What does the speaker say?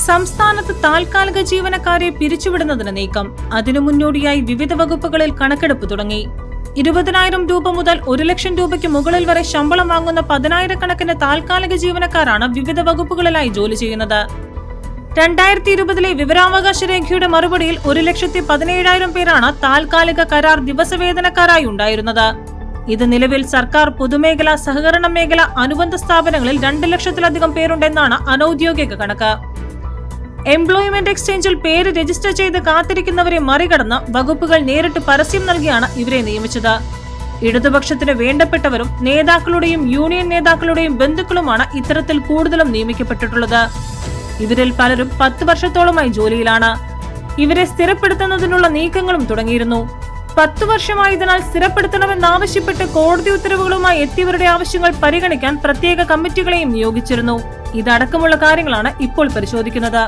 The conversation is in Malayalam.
സംസ്ഥാനത്ത് താൽക്കാലിക ജീവനക്കാരെ പിരിച്ചുവിടുന്നതിന് നീക്കം. അതിനു മുന്നോടിയായി വിവിധ വകുപ്പുകളിൽ കണക്കെടുപ്പ് തുടങ്ങി. 20,000 രൂപ മുതൽ 1 ലക്ഷം രൂപയ്ക്ക് മുകളിൽ വരെ ശമ്പളം വാങ്ങുന്ന 10,000-കണക്കിന് താൽക്കാലിക ജീവനക്കാരാണ് വിവിധ വകുപ്പുകളിലായി ജോലി ചെയ്യുന്നത്. 2020 വിവരാവകാശ രേഖയുടെ മറുപടിയിൽ 1,17,000 പേരാണ് താൽക്കാലിക കരാർ ദിവസവേതനക്കാരായി ഉണ്ടായിരുന്നത്. ഇത് നിലവിൽ സർക്കാർ, പൊതുമേഖല, സഹകരണ മേഖല, അനുബന്ധ സ്ഥാപനങ്ങളിൽ 2 ലക്ഷത്തിലധികം പേരുണ്ടെന്നാണ് അനൌദ്യോഗിക കണക്ക്. എംപ്ലോയ്മെന്റ് എക്സ്ചേഞ്ചിൽ പേര് രജിസ്റ്റർ ചെയ്ത് കാത്തിരിക്കുന്നവരെ മറികടന്ന് വകുപ്പുകൾ നേരിട്ട് പരസ്യം നൽകിയാണ് ഇവരെ നിയമിച്ചത്. ഇടതുപക്ഷത്തിന് വേണ്ടപ്പെട്ടവരും നേതാക്കളുടെയും യൂണിയൻ നേതാക്കളുടെയും ബന്ധുക്കളുമാണ് ഇത്തരത്തിൽ കൂടുതലും നിയമിക്കപ്പെട്ടിട്ടുള്ളത്. ഇവരിൽ പലരും 10 വർഷത്തോളമായി ജോലിയിലാണ്. ഇവരെ സ്ഥിരപ്പെടുത്തുന്നതിനുള്ള നീക്കങ്ങളും തുടങ്ങിയിരുന്നു. 10 വർഷമായതിനാൽ സ്ഥിരപ്പെടുത്തണമെന്നാവശ്യപ്പെട്ട് കോടതി ഉത്തരവുകളുമായി എത്തിയവരുടെ ആവശ്യങ്ങൾ പരിഗണിക്കാൻ പ്രത്യേക കമ്മിറ്റികളെയും നിയോഗിച്ചിരുന്നു. ഇതടക്കമുള്ള കാര്യങ്ങളാണ് ഇപ്പോൾ പരിശോധിക്കുന്നത്.